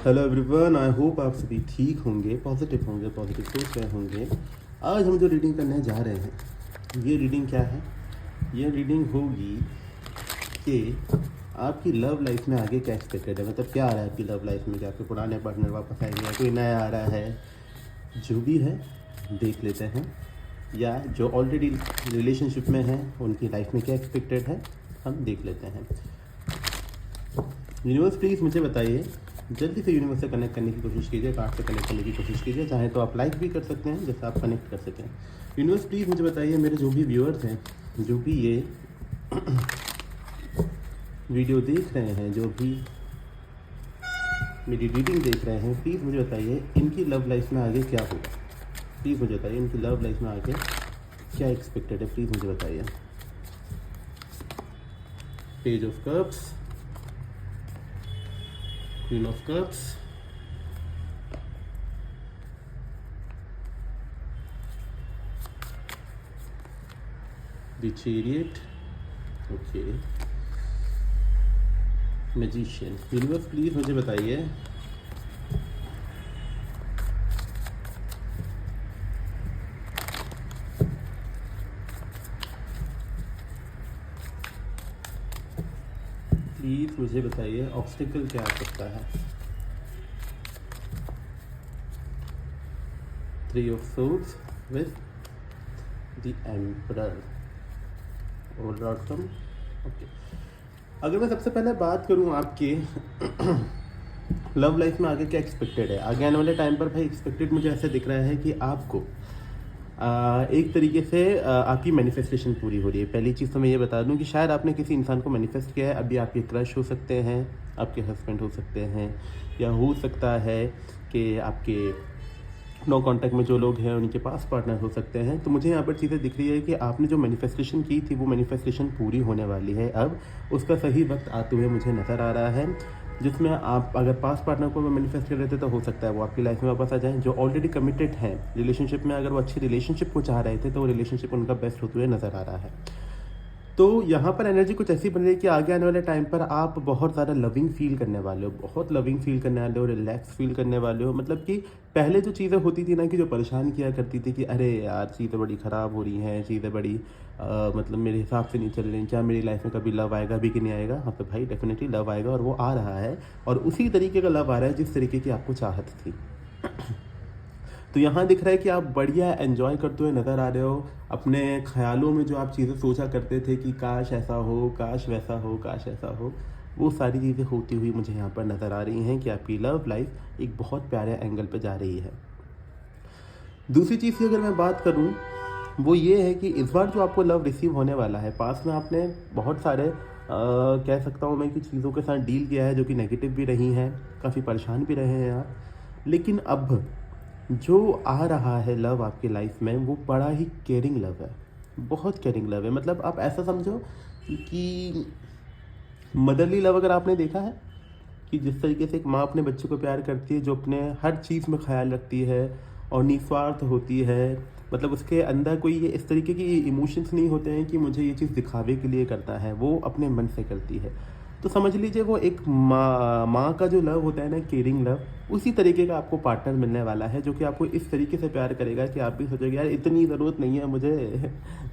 Hello everyone, I hope आप सभी ठीक होंगे, पॉजिटिव होंगे, पॉजिटिव सोच रहे होंगे। आज हम जो रीडिंग करने जा रहे हैं, ये रीडिंग क्या है? ये रीडिंग होगी कि आपकी लव लाइफ में आगे क्या एक्सपेक्टेड है। मतलब क्या आ रहा है आपकी लव लाइफ में, क्या आपके पुराने पार्टनर वापस आएंगे या कोई नया आ रहा है। जो भी है देख लेते हैं, या जो ऑलरेडी रिलेशनशिप में हैं उनकी लाइफ में क्या एक्सपेक्टेड है हम देख लेते हैं। यूनिवर्स प्लीज़ मुझे बताइए, जल्दी से यूनिवर्स से कनेक्ट करने की कोशिश कीजिए, कार्ड से कनेक्ट करने की कोशिश कीजिए। चाहे तो आप लाइक भी कर सकते हैं जैसे आप कनेक्ट कर सकें। यूनिवर्स प्लीज़ मुझे बताइए, मेरे जो भी व्यूअर्स हैं, जो भी ये वीडियो देख रहे हैं, जो भी मेरी रीडिंग देख रहे हैं, प्लीज़ मुझे बताइए इनकी लव लाइफ में आगे क्या होगा। प्लीज़ मुझे बताइए इनकी लव लाइफ में आगे क्या एक्सपेक्टेड है, प्लीज़ मुझे बताइए। Page of cups, queen of cups, the chariot, okay, magician. Universe please मुझे बताइए प्लीज मुझे बताइए ऑब्स्टिकल क्या आ सकता है। Three of swords with the emperor और आउटकम, ओके। अगर मैं सबसे पहले बात करूं आपके लव लाइफ में आगे क्या एक्सपेक्टेड है, आगे आने वाले टाइम पर भाई एक्सपेक्टेड मुझे ऐसे दिख रहा है कि आपको एक तरीके से आपकी मैनिफेस्टेशन पूरी हो रही है। पहली चीज़ तो मैं ये बता दूं कि शायद आपने किसी इंसान को मैनिफेस्ट किया है। अभी आपके क्रश हो सकते हैं, आपके हस्बैंड हो सकते हैं, या हो सकता है कि आपके नो कांटेक्ट में जो लोग हैं उनके पास पार्टनर हो सकते हैं। तो मुझे यहाँ पर चीज़ें दिख रही है कि आपने जो मैनिफेस्टेशन की थी वो मैनिफेस्टेशन पूरी होने वाली है। अब उसका सही वक्त आते हुए मुझे नज़र आ रहा है, जिसमें आप अगर पास पार्टनर को मैनिफेस्ट कर रहे थे तो हो सकता है वो आपकी लाइफ में वापस आ जाएं। जो ऑलरेडी कमिटेड हैं रिलेशनशिप में, अगर वो अच्छी रिलेशनशिप को चाह रहे थे तो वो रिलेशनशिप उनका बेस्ट होते हुए नज़र आ रहा है। तो यहाँ पर एनर्जी कुछ ऐसी बन रही है कि आगे आने वाले टाइम पर आप बहुत ज़्यादा लविंग फील करने वाले हो, बहुत लविंग फील करने वाले हो, रिलैक्स फील करने वाले हो। मतलब कि पहले जो चीज़ें होती थी ना, कि जो परेशान किया करती थी कि अरे यार चीज़ें बड़ी ख़राब हो रही हैं, चीज़ें बड़ी मतलब मेरे हिसाब से नहीं चल रही, क्या मेरी लाइफ में कभी लव आएगा भी कि नहीं आएगा। हाँ तो भाई डेफिनेटली लव आएगा, और वो आ रहा है, और उसी तरीके का लव आ रहा है जिस तरीके की आपको चाहत थी। तो यहाँ दिख रहा है कि आप बढ़िया एंजॉय करते हुए नज़र आ रहे हो। अपने ख्यालों में जो आप चीज़ें सोचा करते थे कि काश ऐसा हो, काश वैसा हो, काश ऐसा हो, वो सारी चीज़ें होती हुई मुझे यहाँ पर नज़र आ रही हैं कि आपकी लव लाइफ एक बहुत प्यारे एंगल पे जा रही है। दूसरी चीज़ की अगर मैं बात करूँ, वो ये है कि इस बार जो आपको लव रिसीव होने वाला है, पास में आपने बहुत सारे कह सकता हूँ मैं कि चीज़ों के साथ डील किया है जो कि नेगेटिव भी रही हैं, काफ़ी परेशान भी रहे हैं आप। लेकिन अब जो आ रहा है लव आपकी लाइफ में, वो बड़ा ही केयरिंग लव है, बहुत केयरिंग लव है। मतलब आप ऐसा समझो कि मदरली लव अगर आपने देखा है कि जिस तरीके से एक माँ अपने बच्चे को प्यार करती है, जो अपने हर चीज़ में ख्याल रखती है और निस्वार्थ होती है। मतलब उसके अंदर कोई ये इस तरीके की इमोशंस नहीं होते हैं कि मुझे ये चीज़ दिखावे के लिए करता है, वो अपने मन से करती है। तो समझ लीजिए वो एक माँ का जो लव होता है ना, केयरिंग लव, उसी तरीके का आपको पार्टनर मिलने वाला है, जो कि आपको इस तरीके से प्यार करेगा कि आप भी सोचोगे यार इतनी ज़रूरत नहीं है मुझे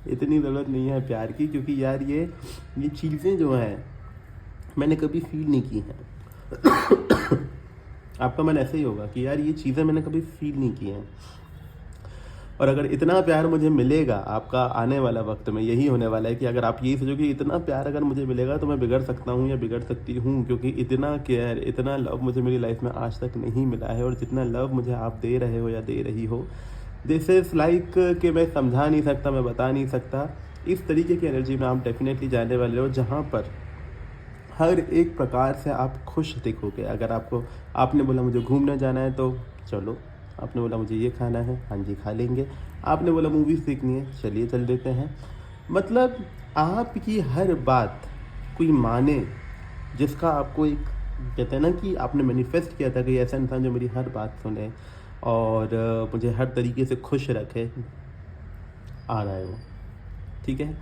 इतनी ज़रूरत नहीं है प्यार की, क्योंकि यार ये चीज़ें जो हैं मैंने कभी फील नहीं की हैं आपका मन ऐसे ही होगा कि यार ये चीज़ें मैंने कभी फील नहीं की हैं। और अगर इतना प्यार मुझे मिलेगा, आपका आने वाला वक्त में यही होने वाला है कि अगर आप यही सोचो कि इतना प्यार अगर मुझे मिलेगा तो मैं बिगड़ सकता हूँ या बिगड़ सकती हूँ, क्योंकि इतना केयर, इतना लव मुझे मेरी लाइफ में आज तक नहीं मिला है। और जितना लव मुझे आप दे रहे हो या दे रही हो, दिस इज़ लाइक कि मैं समझा नहीं सकता, मैं बता नहीं सकता। इस तरीके की एनर्जी में आप डेफिनेटली जाने वाले हो, जहाँ पर हर एक प्रकार से आप खुश दिखोगे। अगर आपने बोला मुझे घूमने जाना है तो चलो, आपने बोला मुझे ये खाना है, हाँ जी खा लेंगे, आपने बोला मूवीज़ देखनी है, चलिए चल देते हैं। मतलब आपकी हर बात कोई माने, जिसका आपको एक कहते हैं ना कि आपने मैनिफेस्ट किया था कि ऐसा इंसान जो मेरी हर बात सुने और मुझे हर तरीके से खुश रखे, आ रहा है वो, ठीक है।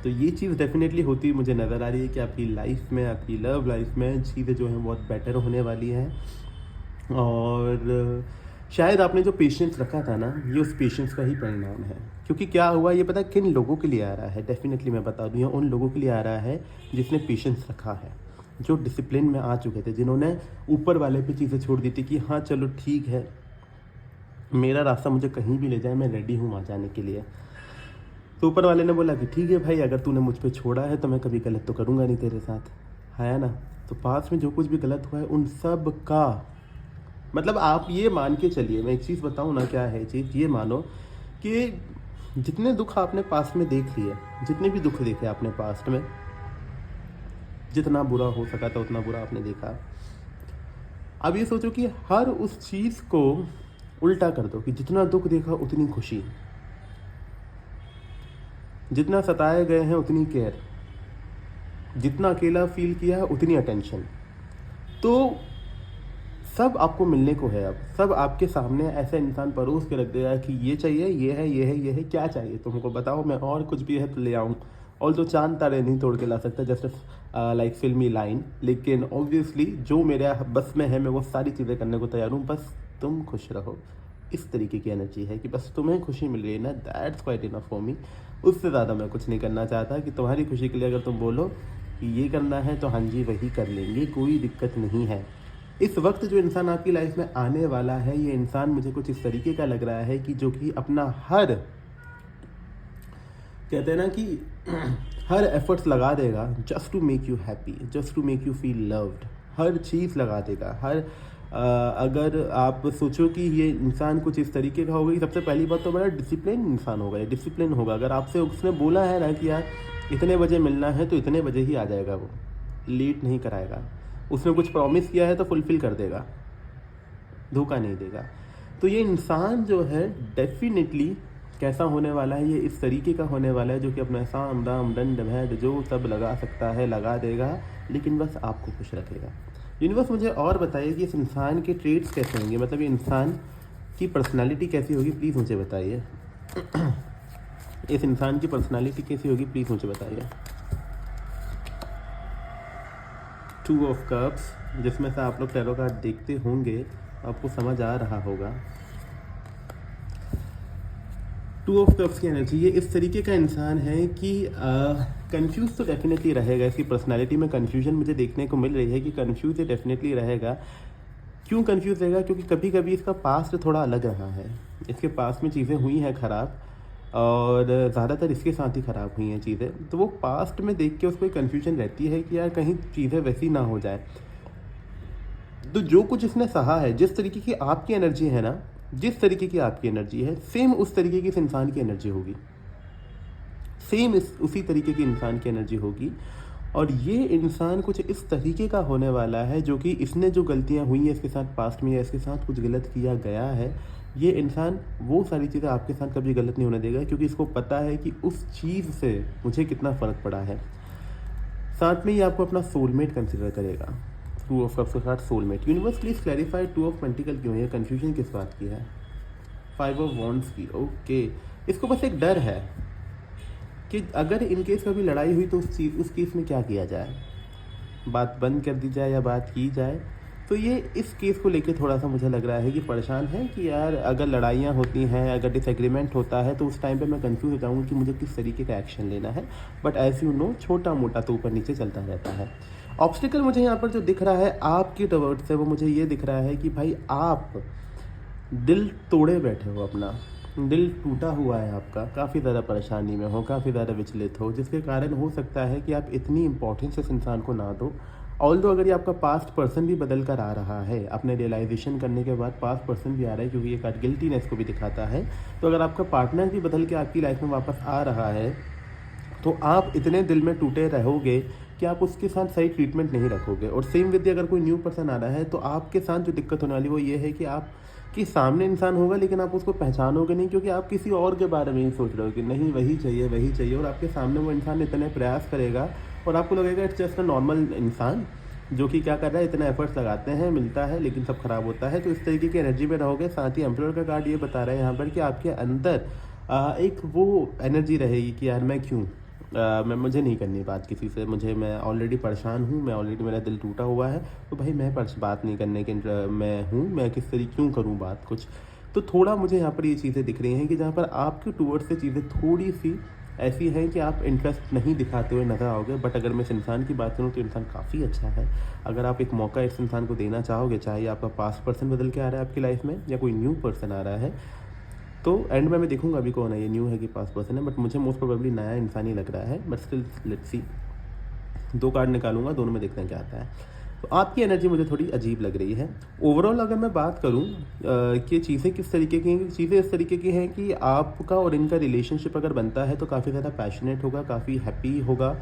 तो ये चीज़ डेफिनेटली होती मुझे नज़र आ रही है कि आपकी लाइफ में, आपकी लव लाइफ में चीज़ें जो हैं बहुत बेटर होने वाली हैं। और शायद आपने जो पेशेंस रखा था ना, ये उस पेशेंस का ही परिणाम है। क्योंकि क्या हुआ ये पता है किन लोगों के लिए आ रहा है, डेफिनेटली मैं बता दूँ, ये उन लोगों के लिए आ रहा है जिसने पेशेंस रखा है, जो डिसिप्लिन में आ चुके थे, जिन्होंने ऊपर वाले पे चीज़ें छोड़ दी थी कि हाँ चलो ठीक है, मेरा रास्ता मुझे कहीं भी ले जाए, मैं रेडी हूँ वहाँ जाने के लिए। तो ऊपर वाले ने बोला कि ठीक है भाई, अगर तूने मुझ पे छोड़ा है तो मैं कभी गलत तो करूँगा नहीं तेरे साथ, है ना। तो पास में जो कुछ भी गलत हुआ है उन सब का मतलब आप ये मान के चलिए, मैं एक चीज़ बताऊँ ना, क्या है चीज़, ये मानो कि जितने दुख आपने पास्ट में देख लिए, जितने भी दुख देखे आपने पास्ट में, जितना बुरा हो सका था उतना बुरा आपने देखा। अब ये सोचो कि हर उस चीज़ को उल्टा कर दो कि जितना दुख देखा उतनी खुशी, जितना सताए गए हैं उतनी केयर, जितना अकेला फील किया है उतनी अटेंशन। तो सब आपको मिलने को है, अब सब आपके सामने ऐसा इंसान परोस के रख देगा कि ये चाहिए, ये है, ये है, ये है, क्या चाहिए तुमको बताओ, मैं और कुछ भी है तो ले आऊँ। और तो चांद तारे नहीं तोड़ के ला सकता, जस्ट लाइक फिल्मी लाइन, लेकिन ऑब्वियसली जो मेरे बस में है मैं वो सारी चीज़ें करने को तैयार हूँ, बस तुम खुश रहो। इस तरीके की एनर्जी है कि बस तुम्हें खुशी मिल रही है ना, that's quite enough for me. उससे ज़्यादा मैं कुछ नहीं करना चाहता। कि तुम्हारी खुशी के लिए अगर तुम बोलो कि ये करना है तो हाँ जी वही कर लेंगे, कोई दिक्कत नहीं है। इस वक्त जो इंसान आपकी लाइफ में आने वाला है, ये इंसान मुझे कुछ इस तरीके का लग रहा है कि जो कि अपना हर, कहते हैं ना कि हर एफर्ट्स लगा देगा just to make you happy, just to make you feel loved, हर चीज़ लगा देगा। हर अगर आप सोचो कि ये इंसान कुछ इस तरीके का होगा कि सबसे पहली बात तो बड़ा डिसिप्लिन इंसान होगा, ये डिसिप्लिन होगा। अगर आपसे उसने बोला है ना कि यार इतने बजे मिलना है तो इतने बजे ही आ जाएगा, वो लेट नहीं कराएगा। उसने कुछ प्रॉमिस किया है तो फुलफिल कर देगा, धोखा नहीं देगा। तो ये इंसान जो है डेफिनेटली कैसा होने वाला है, ये इस तरीके का होने वाला है जो कि अपना साम दाम दंड भेद जो सब लगा सकता है लगा देगा, लेकिन बस आपको खुश रखेगा। यूनिवर्स मुझे और बताइए कि इस इंसान के ट्रेड्स कैसे होंगे, मतलब ये इंसान की पर्सनालिटी कैसी होगी, प्लीज़ मुझे बताइए। इस इंसान की पर्सनालिटी कैसी होगी, प्लीज़ मुझे बताइए। 2 ऑफ कप्स, जिसमें से आप लोग टैरो कार्ड देखते होंगे, आपको समझ आ रहा होगा। 2 ऑफ कप्स की एनर्जी, ये इस तरीके का इंसान है कि कंफ्यूज तो डेफिनेटली रहेगा। इसकी पर्सनालिटी में कंफ्यूजन मुझे देखने को मिल रही है कि कंफ्यूज ये डेफिनेटली रहेगा। क्यों कंफ्यूज रहेगा? क्योंकि कभी कभी इसका पास्ट थोड़ा अलग रहा है, इसके पास्ट में चीज़ें हुई हैं ख़राब, और ज़्यादातर इसके साथ ही ख़राब हुई हैं चीज़ें। तो वो पास्ट में देख के उसको कन्फ्यूजन रहती है कि यार कहीं चीज़ें वैसी ना हो जाए। तो जो कुछ इसने सहा है, जिस तरीके की आपकी एनर्जी है ना, जिस तरीके की आपकी एनर्जी है, सेम उस तरीके की इस इंसान की एनर्जी होगी, सेम उसी तरीके की इंसान की एनर्जी होगी। और ये इंसान कुछ इस तरीके का होने वाला है जो कि इसने जो गलतियां हुई हैं इसके साथ पास्ट में, या इसके साथ कुछ गलत किया गया है, ये इंसान वो सारी चीज़ें आपके साथ कभी गलत नहीं होने देगा, क्योंकि इसको पता है कि उस चीज़ से मुझे कितना फ़र्क पड़ा है। साथ में ये आपको अपना सोलमेट कंसिडर करेगा। 2 ऑफ कप्स के साथ soulmate. Universe please clarify 2 of pentacle क्यों है, कन्फ्यूजन किस बात की है? 5 ऑफ वॉन्ड्स की। ओके, इसको बस एक डर है कि अगर इनकेस कभी लड़ाई हुई तो उस केस में क्या किया जाए, बात बंद कर दी जाए या बात की जाए। तो ये इस केस को लेके थोड़ा सा मुझे लग रहा है कि परेशान है कि यार अगर लड़ाइयाँ होती हैं, अगर डिसएग्रीमेंट होता है तो उस टाइम पे मैं कंफ्यूज हो जाऊँगी कि मुझे किस तरीके का एक्शन लेना है। बट एज यू नो, छोटा मोटा तो ऊपर नीचे चलता रहता है। ऑब्स्टिकल मुझे यहाँ पर जो दिख रहा है आपकी टवर्ड से, वो मुझे ये दिख रहा है कि भाई आप दिल तोड़े बैठे हो, अपना दिल टूटा हुआ है आपका, काफ़ी ज़्यादा परेशानी में हो, काफ़ी ज़्यादा विचलित हो, जिसके कारण हो सकता है कि आप इतनी इंपॉर्टेंस इस इंसान को ना दो। ऑल्दो अगर ये आपका पास्ट पर्सन भी बदल कर आ रहा है, अपने रियलाइजेशन करने के बाद पास्ट पर्सन भी आ रहा है, क्योंकि ये कार्ड गिल्टीनेस को भी दिखाता है। तो अगर आपका पार्टनर भी बदल के आपकी लाइफ में वापस आ रहा है, तो आप इतने दिल में टूटे रहोगे कि आप उसके साथ सही ट्रीटमेंट नहीं रखोगे। और सेम विद अगर कोई न्यू पर्सन आ रहा है, तो आपके साथ जो दिक्कत होने वाली वो ये है कि आप कि सामने इंसान होगा लेकिन आप उसको पहचानोगे नहीं, क्योंकि आप किसी और के बारे में ही सोच रहे हो कि नहीं वही चाहिए वही चाहिए। और आपके सामने वो इंसान इतने प्रयास करेगा और आपको लगेगा इट्स जस्ट अ नॉर्मल इंसान जो कि क्या कर रहा है, इतने एफर्ट्स लगाते हैं, मिलता है लेकिन सब खराब होता है। तो इस तरीके की एनर्जी में रहोगे। साथ ही एम्परर का कार्ड ये बता रहा है यहाँ पर कि आपके अंदर एक वो एनर्जी रहेगी कि यार मैं क्यों, मुझे नहीं करनी बात किसी से, मैं ऑलरेडी परेशान हूँ, मैं ऑलरेडी मेरा दिल टूटा हुआ है, तो भाई मैं बात नहीं करने के मैं हूँ, मैं किस तरीके क्यों करूँ बात कुछ। तो थोड़ा मुझे यहाँ पर ये चीज़ें दिख रही हैं कि जहाँ पर आपके टूवर्ड्स से चीज़ें थोड़ी सी ऐसी हैं कि आप इंटरेस्ट नहीं दिखाते हुए नज़र आओगे। बट अगर मैं इस इंसान की बात करूँ तो इंसान काफ़ी अच्छा है। अगर आप एक मौका इस इंसान को देना चाहोगे, चाहे आपका पास्ट पर्सन बदल के आ रहा है आपकी लाइफ में या कोई न्यू पर्सन आ रहा है, तो एंड में मैं देखूंगा अभी कौन है, ये न्यू है कि पास्ट पर्सन है, बट मुझे मोस्ट प्रोबेबली नया इंसान ही लग रहा है। But still let's see, 2 card निकालूंगा, दोनों में देखते हैं क्या आता है। तो आपकी एनर्जी मुझे थोड़ी अजीब लग रही है। ओवरऑल अगर मैं बात करूं कि चीज़ें किस तरीके की हैं, चीज़ें इस तरीके की हैं कि आपका और इनका रिलेशनशिप अगर बनता है तो काफ़ी ज़्यादा पैशनेट होगा, काफ़ी हैप्पी होगा,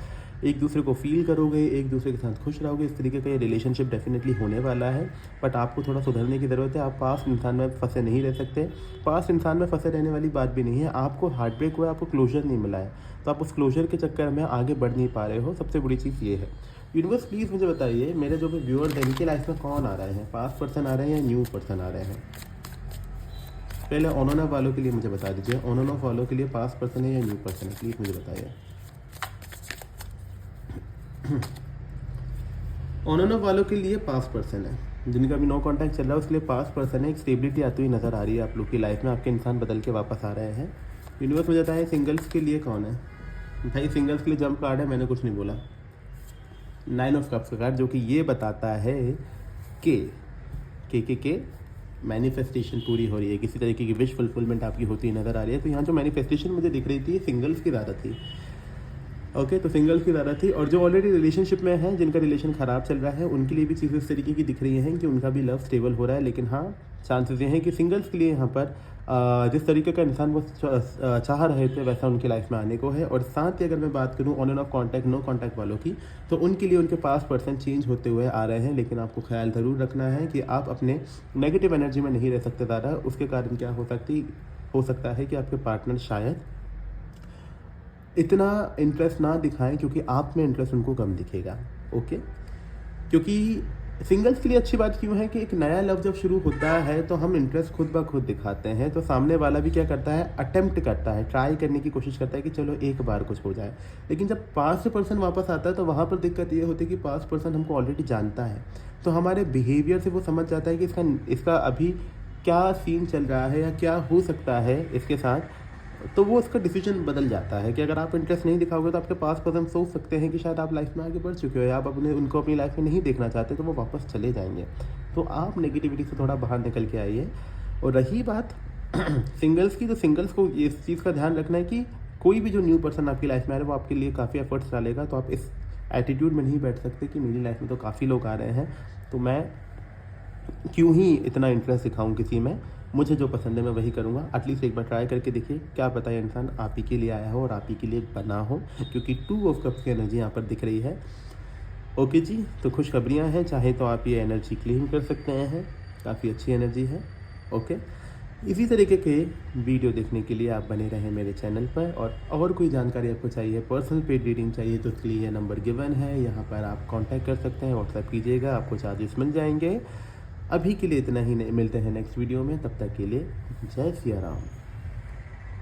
एक दूसरे को फील करोगे, एक दूसरे के साथ खुश रहोगे। इस तरीके का ये रिलेशनशिप डेफिनेटली होने वाला है। बट आपको थोड़ा सुधरने की ज़रूरत है। आप पास्ट इंसान में फंसे नहीं रह सकते। पास्ट इंसान में फंसे रहने वाली बात भी नहीं है। आपको हार्ट ब्रेक हुआ है, आपको क्लोजर नहीं मिला है, तो आप उस क्लोजर के चक्कर में आगे बढ़ नहीं पा रहे हो। सबसे बड़ी चीज़ ये है। यूनिवर्स प्लीज़ मुझे बताइए, मेरे जो भी व्यूअर्स हैं इनकी लाइफ में कौन आ रहे हैं, पास्ट पर्सन आ रहे हैं या न्यू पर्सन आ रहे हैं। पहले ऑन एंड ऑफ वालों के लिए मुझे बता दीजिए, ऑन एंड ऑफ वालों के लिए पास्ट पर्सन है या न्यू पर्सन है, प्लीज़ मुझे बताइए। ऑन एंड ऑफ वालों के लिए पास्ट पर्सन है, जिनका भी नो कॉन्टैक्ट चल रहा है उसके लिए पास्ट पर्सन है। एक स्टेबिलिटी आती हुई नज़र आ रही है आप लोग की लाइफ में, आपके इंसान बदल के वापस आ रहे हैं। यूनिवर्स मुझे बताया सिंगल्स के लिए कौन है। भाई सिंगल्स के लिए जंप कार्ड है, मैंने कुछ नहीं बोला। 9 ऑफ कप्स का कार्ड जो कि ये बताता है कि मैनिफेस्टेशन पूरी हो रही है, किसी तरीके की विश फुलफिलमेंट आपकी होती नज़र आ रही है। तो यहाँ जो मैनिफेस्टेशन मुझे दिख रही थी सिंगल्स की ज़्यादा थी। ओके, तो सिंगल्स की ज़्यादा थी। और जो ऑलरेडी रिलेशनशिप में है, जिनका रिलेशन ख़राब चल रहा है, उनके लिए भी चीज़ें इस तरीके की दिख रही हैं कि उनका भी लव स्टेबल हो रहा है। लेकिन हाँ, चांसेस ये हैं कि सिंगल्स के लिए यहाँ पर जिस तरीके का इंसान वो चाह रहे थे वैसा उनकी लाइफ में आने को है। और साथ ही अगर मैं बात करूँ on and off contact no contact वालों की, तो उनके लिए उनके पास पर्सन चेंज होते हुए आ रहे हैं। लेकिन आपको ख्याल ज़रूर रखना है कि आप अपने नेगेटिव एनर्जी में नहीं रह सकते ज़्यादा। उसके कारण क्या हो सकता है कि आपके पार्टनर शायद इतना इंटरेस्ट ना दिखाएं, क्योंकि आप में इंटरेस्ट उनको कम दिखेगा। ओके, क्योंकि सिंगल्स के लिए अच्छी बात क्यों है कि एक नया लव जब शुरू होता है तो हम इंटरेस्ट खुद ब खुद दिखाते हैं। तो सामने वाला भी क्या करता है, अटेम्प्ट करता है, ट्राई करने की कोशिश करता है कि चलो एक बार कुछ हो जाए। लेकिन जब पास्ट पर्सन वापस आता है तो वहाँ पर दिक्कत ये होती है कि पास्ट पर्सन हमको ऑलरेडी जानता है, तो हमारे बिहेवियर से वो समझ जाता है कि इसका अभी क्या सीन चल रहा है या क्या हो सकता है इसके साथ। तो वो उसका डिसीजन बदल जाता है कि अगर आप इंटरेस्ट नहीं दिखाओगे तो आपके पास पर्सन सोच सकते हैं कि शायद आप लाइफ में आगे बढ़ चुके हो या आप उनको अपनी लाइफ में नहीं देखना चाहते, तो वो वापस चले जाएंगे। तो आप नेगेटिविटी से थोड़ा बाहर निकल के आइए। और रही बात सिंगल्स की, तो सिंगल्स को इस चीज़ का ध्यान रखना है कि कोई भी जो न्यू पर्सन आपकी लाइफ में आ रहा है वो आपके लिए काफ़ी एफर्ट्स डालेगा। तो आप इस एटीट्यूड में नहीं बैठ सकते कि मेरी लाइफ में तो काफ़ी लोग आ रहे हैं, तो मैं क्यों ही इतना इंटरेस्ट दिखाऊं किसी में। मुझे जो पसंद है मैं वही करूँगा। एटलीस्ट एक बार ट्राई करके देखिए, क्या पता है इंसान आप ही के लिए आया हो और आप ही के लिए बना हो, क्योंकि 2 ऑफ कप्स की एनर्जी यहाँ पर दिख रही है। ओके जी, तो खुशखबरियाँ हैं, चाहे तो आप ये एनर्जी क्लीन कर सकते हैं, काफ़ी अच्छी एनर्जी है। ओके, इसी तरीके के वीडियो देखने के लिए आप बने रहें मेरे चैनल पर। और कोई जानकारी आपको चाहिए, पर्सनल पेड रीडिंग चाहिए, तो उसके लिए नंबर गिवन है, यहाँ पर आप कॉन्टैक्ट कर सकते हैं, व्हाट्सएप कीजिएगा, आपको चार्जेस मिल जाएंगे। अभी के लिए इतना ही, मिलते हैं नेक्स्ट वीडियो में, तब तक के लिए जय सिया राम।